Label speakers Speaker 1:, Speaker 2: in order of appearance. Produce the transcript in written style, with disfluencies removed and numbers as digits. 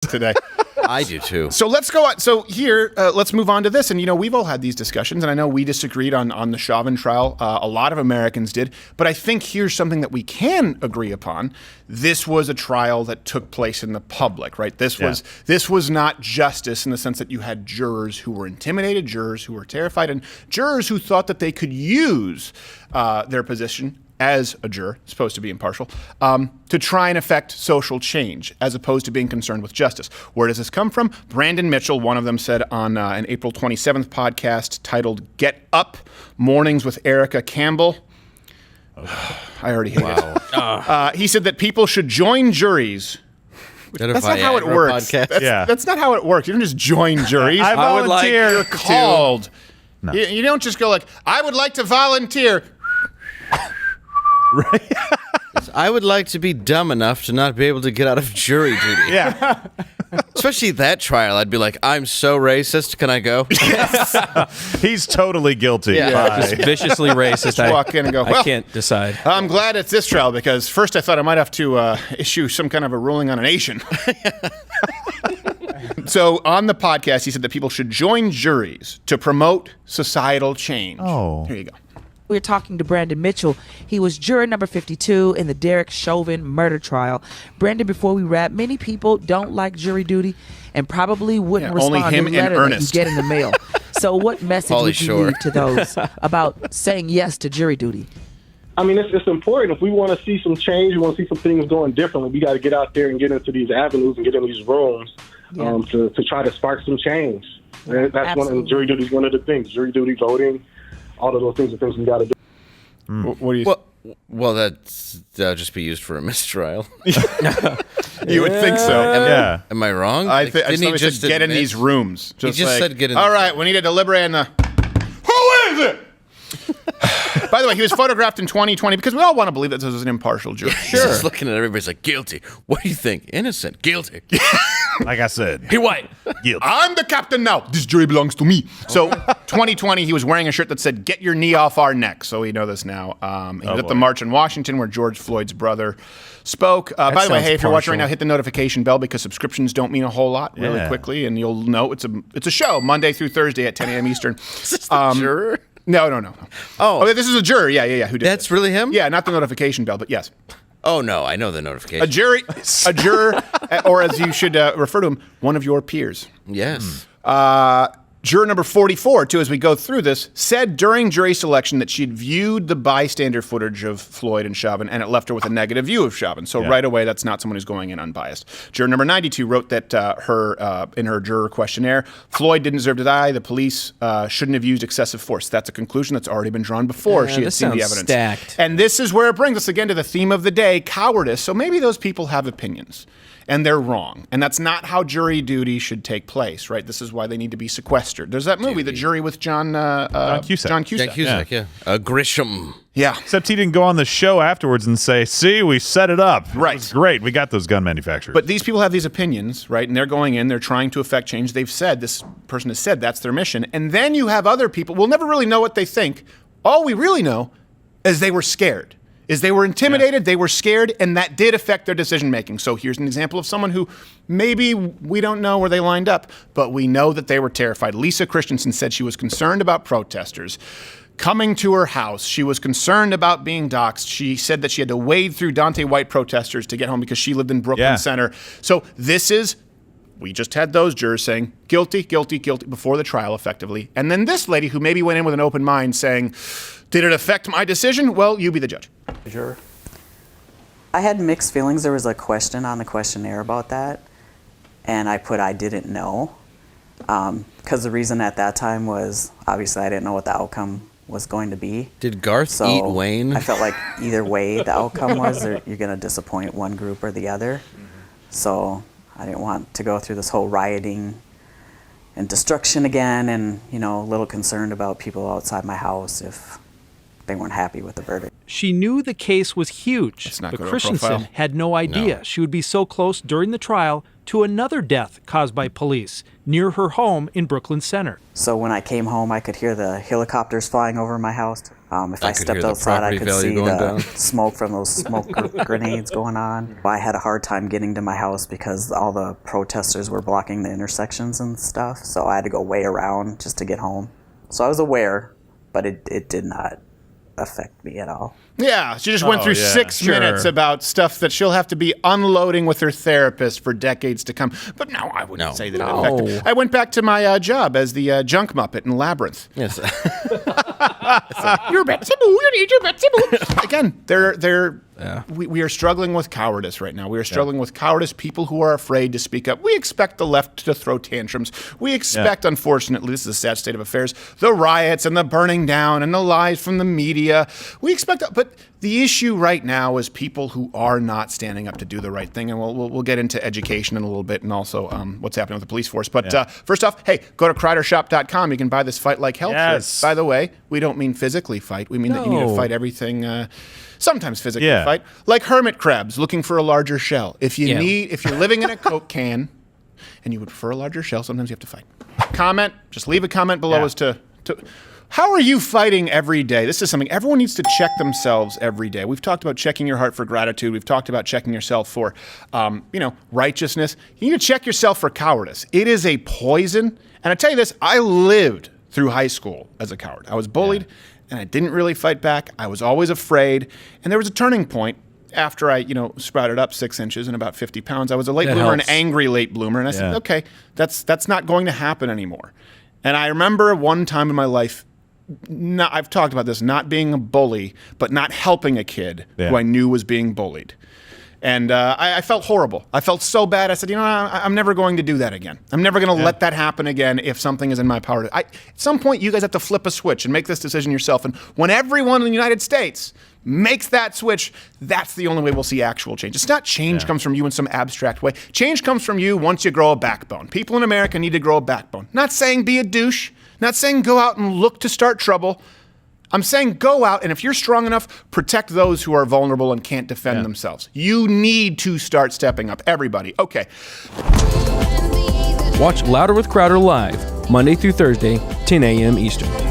Speaker 1: today.
Speaker 2: I do too.
Speaker 1: So let's go on. So here, let's move on to this. And, we've all had these discussions, and I know we disagreed on the Chauvin trial. A lot of Americans did. But I think here's something that we can agree upon. This was a trial that took place in the public, right? This was not justice in the sense that you had jurors who were intimidated, jurors who were terrified, and jurors who thought that they could use their position as a juror, supposed to be impartial, to try and affect social change as opposed to being concerned with justice. Where does this come from? Brandon Mitchell, one of them, said on an April 27th podcast titled Get Up, Mornings with Erica Campbell. I already hit it. He said that people should join juries. That's not how it works. That's not how it works. You don't just join juries.
Speaker 3: I volunteer.
Speaker 1: You're called.
Speaker 3: No.
Speaker 1: You don't just go like, I would like to volunteer.
Speaker 3: Right.
Speaker 2: I would like to be dumb enough to not be able to get out of jury duty.
Speaker 1: Yeah.
Speaker 2: Especially that trial. I'd be like, I'm so racist. Can I go?
Speaker 3: He's totally guilty.
Speaker 2: Yeah.
Speaker 4: Just viciously racist. I
Speaker 1: walk in and go,
Speaker 4: I can't decide.
Speaker 1: I'm glad it's this trial because first I thought I might have to issue some kind of a ruling on an Asian. So on the podcast, he said that people should join juries to promote societal change.
Speaker 3: Oh.
Speaker 1: Here you go.
Speaker 5: We were talking to Brandon Mitchell. He was juror number 52 in the Derek Chauvin murder trial. Brandon, before we wrap, many people don't like jury duty and probably wouldn't respond to the letter that you get in the mail. So what message would you leave to those about saying yes to jury duty?
Speaker 6: I mean, it's important. If we want to see some change, we want to see some things going differently, we got to get out there and get into these avenues and get in these rooms to try to spark some change. And that's jury duty is one of the things. Jury duty, voting, all of those things are things we got to do.
Speaker 1: What do you
Speaker 2: Well, that'll just be used for a mistrial.
Speaker 1: You would think so.
Speaker 2: Am I wrong?
Speaker 1: I think he just get in these rooms.
Speaker 2: He just said get in.
Speaker 1: All right, we need to deliberate on the. Who is it? By the way, he was photographed in 2020 because we all want to believe that this was an impartial jury.
Speaker 2: He's just looking at everybody's like, guilty. What do you think? Innocent. Guilty.
Speaker 3: Like I said.
Speaker 4: He white.
Speaker 3: Guilty.
Speaker 1: I'm the captain now. This jury belongs to me. So 2020, he was wearing a shirt that said, get your knee off our neck. So we know this now. He was at the march in Washington where George Floyd's brother spoke. By the way, hey, if you're watching right now, hit the notification bell because subscriptions don't mean a whole lot really quickly. And you'll know it's a show Monday through Thursday at 10 a.m. Eastern.
Speaker 2: Is this the juror?
Speaker 1: No. Oh, this is a juror. Yeah. Who did
Speaker 2: That's
Speaker 1: this?
Speaker 2: really him?
Speaker 1: Yeah, not the notification bell, but yes.
Speaker 2: Oh, no, I know the notification.
Speaker 1: A juror, or as you should refer to him, one of your peers.
Speaker 2: Yes.
Speaker 1: Juror number 44, too, as we go through this, said during jury selection that she'd viewed the bystander footage of Floyd and Chauvin, and it left her with a negative view of Chauvin. So right away, that's not someone who's going in unbiased. Juror number 92 wrote that in her juror questionnaire, Floyd didn't deserve to die. The police shouldn't have used excessive force. That's a conclusion that's already been drawn before she had seen the evidence.
Speaker 4: Stacked.
Speaker 1: And this is where it brings us again to the theme of the day, cowardice. So maybe those people have opinions. And they're wrong. And that's not how jury duty should take place, right? This is why they need to be sequestered. There's that movie, The Jury with John Cusack.
Speaker 2: John Cusack, yeah. Grisham.
Speaker 1: Yeah.
Speaker 3: Except he didn't go on the show afterwards and say, see, we set it up.
Speaker 1: Right.
Speaker 3: It was great. We got those gun manufacturers.
Speaker 1: But these people have these opinions, right? And they're going in, they're trying to affect change. They've said, this person has said that's their mission. And then you have other people, we'll never really know what they think. All we really know is they were scared. They were intimidated, they were scared, and that did affect their decision-making. So here's an example of someone who maybe we don't know where they lined up, but we know that they were terrified. Lisa Christensen said she was concerned about protesters coming to her house. She was concerned about being doxxed. She said that she had to wade through Dante White protesters to get home because she lived in Brooklyn Center. So we just had those jurors saying, guilty, guilty, guilty, before the trial, effectively. And then this lady who maybe went in with an open mind saying, did it affect my decision? Well, you be the judge.
Speaker 7: Sure. I had mixed feelings. There was a question on the questionnaire about that, and I put I didn't know, because the reason at that time was obviously I didn't know what the outcome was going to be.
Speaker 2: Did Garth eat Wayne?
Speaker 7: I felt like either way the outcome was, you're going to disappoint one group or the other. So I didn't want to go through this whole rioting and destruction again, and a little concerned about people outside my house if they weren't happy with the verdict.
Speaker 4: She knew the case was huge, but Christensen had no idea she would be so close during the trial to another death caused by police near her home in Brooklyn Center.
Speaker 7: So when I came home, I could hear the helicopters flying over my house. If I stepped outside, I could see the smoke from those smoke grenades going on. I had a hard time getting to my house because all the protesters were blocking the intersections and stuff, so I had to go way around just to get home. So I was aware, but it did not affect me at all.
Speaker 1: Yeah, she just went through 6 minutes about stuff that she'll have to be unloading with her therapist for decades to come. But no, I wouldn't say that it affected. I went back to my job as the junk Muppet in Labyrinth.
Speaker 2: Yes.
Speaker 1: You're Betsy Boo, you need your Betsy Boo. Again, we are struggling with cowardice right now. We are struggling with cowardice, people who are afraid to speak up. We expect the left to throw tantrums. We expect, unfortunately, this is a sad state of affairs, the riots and the burning down and the lies from the media. We expect, but the issue right now is people who are not standing up to do the right thing, and we'll get into education in a little bit and also what's happening with the police force. But first off, hey, go to CrowderShop.com. You can buy this Fight Like Hell shirt. By the way, we don't mean physically fight. We mean that you need to fight everything. Sometimes physically fight, like hermit crabs looking for a larger shell. If you're living in a Coke can and you would prefer a larger shell, sometimes you have to fight. Comment. Just leave a comment below as to. How are you fighting every day? This is something everyone needs to check themselves every day. We've talked about checking your heart for gratitude. We've talked about checking yourself for, righteousness. You need to check yourself for cowardice. It is a poison. And I tell you this, I lived through high school as a coward. I was bullied, and I didn't really fight back. I was always afraid. And there was a turning point after I, sprouted up 6 inches and about 50 pounds. I was a late bloomer, an angry late bloomer. And I said, okay, that's not going to happen anymore. And I remember one time in my life, I've talked about this, not being a bully, but not helping a kid who I knew was being bullied. And I felt horrible. I felt so bad. I said, I'm never going to do that again. I'm never going to let that happen again if something is in my power. At some point, you guys have to flip a switch and make this decision yourself. And when everyone in the United States makes that switch, that's the only way we'll see actual change. It's not change comes from you in some abstract way. Change comes from you once you grow a backbone. People in America need to grow a backbone. Not saying be a douche. Not saying go out and look to start trouble. I'm saying go out, and if you're strong enough, protect those who are vulnerable and can't defend themselves. You need to start stepping up. Everybody. Okay.
Speaker 8: Watch Louder with Crowder live, Monday through Thursday, 10 a.m. Eastern.